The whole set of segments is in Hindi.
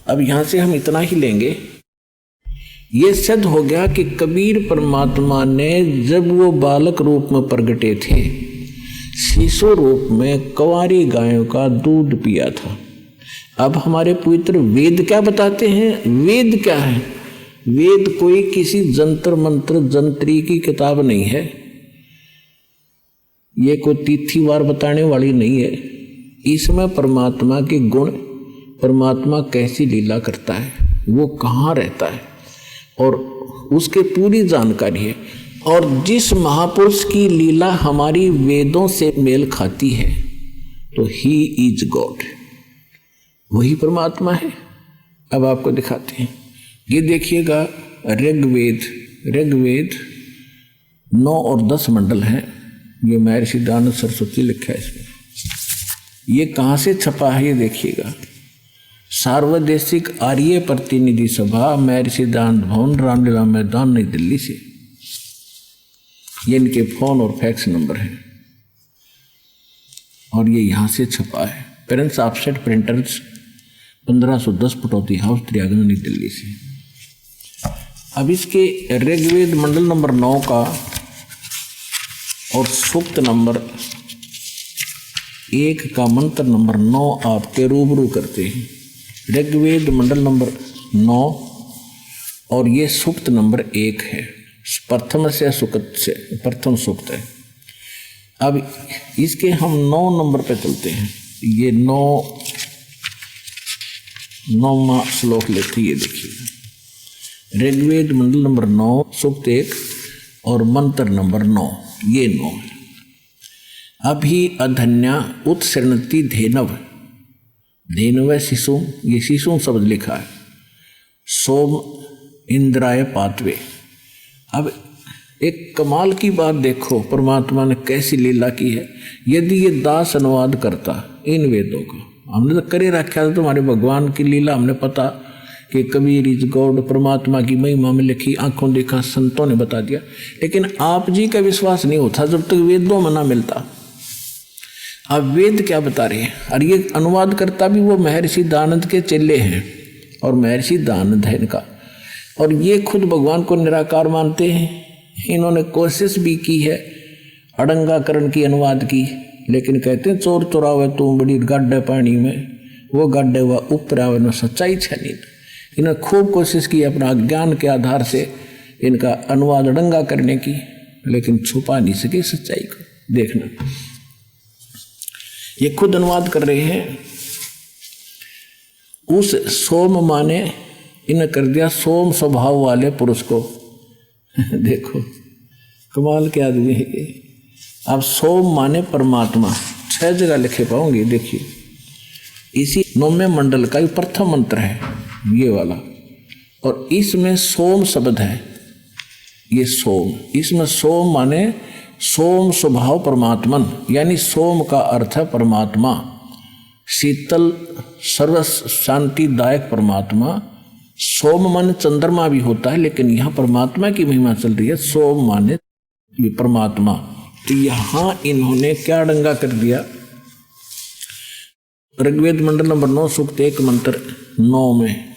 अब यहाँ से हम इतना ही लेंगे। ये सिद्ध हो गया कि कबीर परमात्मा ने जब वो बालक रूप में प्रगटे थे, शिशु रूप में कंवारी गायों का दूध पिया था। अब हमारे पवित्र वेद क्या बताते हैं? वेद क्या है? वेद कोई किसी जंतर मंत्र जंत्री की किताब नहीं है, ये कोई तिथिवार बताने वाली नहीं है। इसमें परमात्मा के गुण, परमात्मा कैसी लीला करता है, वो कहाँ रहता है, और उसके पूरी जानकारी है। और जिस महापुरुष की लीला हमारी वेदों से मेल खाती है तो ही इज गॉड, वही परमात्मा है। अब आपको दिखाते हैं, ये देखिएगा ऋग्वेद 9 और 10 मंडल हैं। ये महर्षि दयानंद सरस्वती लिखा है इसमें। ये कहाँ से छपा है ये देखिएगा, सार्वदेशिक आर्य प्रतिनिधि सभा, महर्षि दयानंद भवन, रामलीला मैदान, नई दिल्ली से। ये इनके फोन और फैक्स नंबर है और ये यहाँ से छपा है। Parents offset printers 1510 Pataudi house, त्रियागन, नई दिल्ली से। अब इसके ऋग्वेद मंडल नंबर 9 का और सूक्त नंबर 1 का मंत्र नंबर 9 आपके रूबरू करते हैं। ऋग्वेद मंडल नंबर 9 और ये सूक्त नंबर 1 है, प्रथम से सूक्त से प्रथम सूक्त है। अब इसके हम 9 नंबर पे चलते हैं। ये 9वां श्लोक लेते, ये देखिए ऋग्वेद मंडल नंबर 9 सूक्त 1 और मंत्र नंबर 9, ये 9 है। अभी अधन्या उत्सृणति धेनव शिशु, ये शिशु शब्द लिखा है। सोम इंद्राय पातवे। अब एक कमाल की बात देखो, परमात्मा ने कैसी लीला की है। यदि ये दास अनुवाद करता इन वेदों का, हमने तो करे रखा था तुम्हारे भगवान की लीला, हमने पता कि कबीर इज गॉड, परमात्मा की महिमा में लिखी, आंखों देखा, संतों ने बता दिया, लेकिन आप जी का विश्वास नहीं होता जब तक वेदों में ना मिलता। अब वेद क्या बता रहे हैं, और ये अनुवाद करता भी वो महर्षि दयानंद के चेले हैं, और महर्षि दयानंद है इनका, और ये खुद भगवान को निराकार मानते हैं। इन्होंने कोशिश भी की है अड़ंगाकरण की, अनुवाद की, लेकिन कहते हैं चोर चोरावे तू बड़ी गड्ढे पानी में, वो गड्ढे हुआ ऊपर आवे न सच्चाई छनी। इन्होंने खूब कोशिश की अपना ज्ञान के आधार से इनका अनुवाद अड़ंगा करने की, लेकिन छुपा नहीं सके सच्चाई को। देखना, ये खुद अनुवाद कर रहे हैं। उस सोम माने इन्हें कर दिया सोम स्वभाव वाले पुरुष को। देखो कमाल के आदमी है ये। अब सोम माने परमात्मा, 6 जगह लिखे पाओगे। देखिए इसी 9वें मंडल का प्रथम मंत्र है ये वाला, और इसमें सोम शब्द है, ये सोम। इसमें सोम माने सोम स्वभाव परमात्मन, यानी सोम का अर्थ है परमात्मा, शीतल सर्व शांतिदायक परमात्मा। सोम माने चंद्रमा भी होता है, लेकिन यहाँ परमात्मा की महिमा चल रही है। सोम माने ये परमात्मा। तो यहाँ इन्होंने क्या डंगा कर दिया, ऋग्वेद मंडल नंबर 9 सूक्त 1 मंत्र 9 में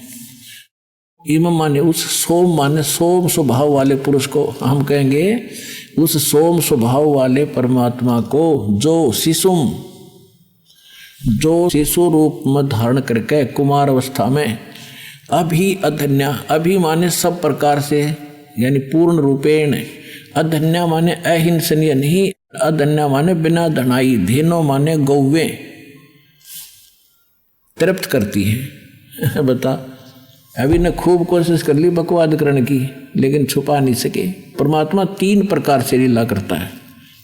इम माने उस सोम माने सोम स्वभाव वाले पुरुष को, हम कहेंगे उस सोम स्वभाव वाले परमात्मा को, जो शिशु रूप में धारण करके कुमार अवस्था में, अभी अधन्या, अभी माने सब प्रकार से, यानी पूर्ण रूपेण, अधन्या माने अहिंसनीय नहीं, अधन्या माने बिना धनाई, धेनो माने गौवे तृप्त करती है। बता, अभी ने खूब कोशिश कर ली बकवाद करने की, लेकिन छुपा नहीं सके। परमात्मा 3 प्रकार से लीला करता है।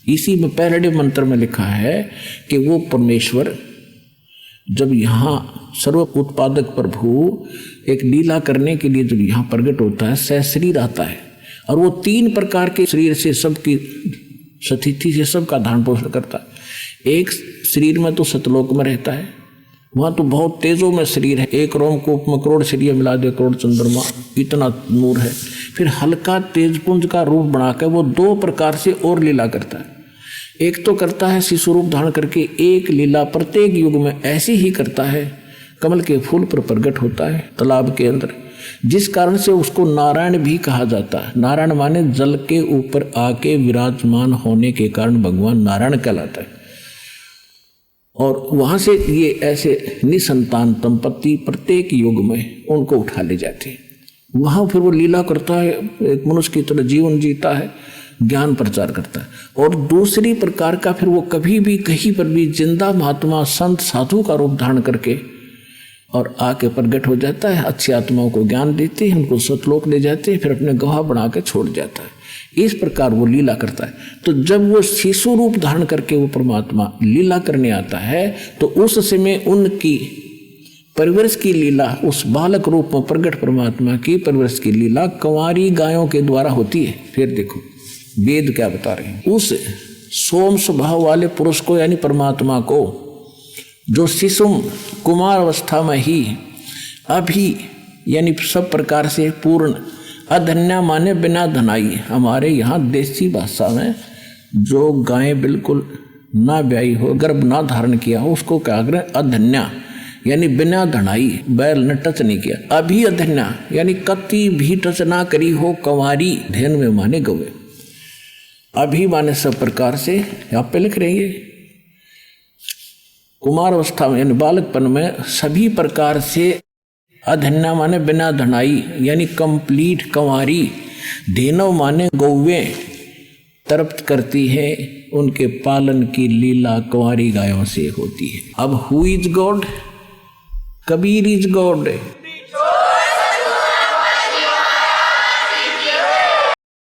इसी में पहले मंत्र में लिखा है कि वो परमेश्वर जब यहाँ सर्व उत्पादक प्रभु एक लीला करने के लिए जब यहाँ प्रकट होता है, सहशरीर आता है, और वो 3 प्रकार के शरीर से सबकी सतिथि से सबका धारण पोषण करता है। एक शरीर में तो सतलोक में रहता है, वहाँ तो बहुत तेजों में शरीर है, 1 रोमकूप में करोड़ शरीर मिला दे, करोड़ चंद्रमा, इतना नूर है। फिर हल्का तेजपुंज का रूप बनाकर वो 2 प्रकार से और लीला करता है। एक तो करता है शिशु रूप धारण करके, एक लीला प्रत्येक युग में ऐसी ही करता है, कमल के फूल पर प्रकट होता है तालाब के अंदर, जिस कारण से उसको नारायण भी कहा जाता है। नारायण माने जल के ऊपर आके विराजमान होने के कारण भगवान नारायण कहलाता है। और वहां से ये ऐसे निसंतान दंपत्ति प्रत्येक युग में उनको उठा ले जाते हैं। वहां फिर वो लीला करता है, एक मनुष्य की तरह जीवन जीता है, ज्ञान प्रचार करता है। और दूसरी प्रकार का फिर वो कभी भी कहीं पर भी जिंदा महात्मा संत साधु का रूप धारण करके और आके प्रकट हो जाता है, अच्छी आत्माओं को ज्ञान देते हैं, उनको सतलोक ले जाते हैं, फिर अपने गवाह बना के छोड़ जाता है। इस प्रकार वो लीला करता है। तो जब वो शिशु रूप धारण करके वो परमात्मा लीला करने आता है तो उस समय उनकी परवरिश की लीला, उस बालक रूप में प्रकट परमात्मा की परवरिश की लीला कंवारी गायों के द्वारा होती है। फिर देखो वेद क्या बता रहे हैं, उस सोम स्वभाव वाले पुरुष को यानी परमात्मा को जो शिशु कुमार अवस्था में ही अभी यानी सब प्रकार से पूर्ण, अधन्या माने बिना धनाई, हमारे यहाँ देसी भाषा में जो गायें बिल्कुल ना ब्याई हो, गर्भ ना धारण किया हो, उसको क्या करें अधन्या यानी बिना धनाई, बैल ने टच नहीं किया। अभी अधन्या यानी कति भी टच ना करी हो कंवारी, धेन में माने गवे, अभी माने सब प्रकार से यहाँ पे लिख रहे हैं कुमार अवस्था में यानी बालकपन में सभी प्रकार से, अधन्या माने बिना धनाई यानी कंप्लीट कंवारी, धेनव माने गौवे तृप्त करती है, उनके पालन की लीला कंवारी गायों से होती है। अब who is God? Kabir is God.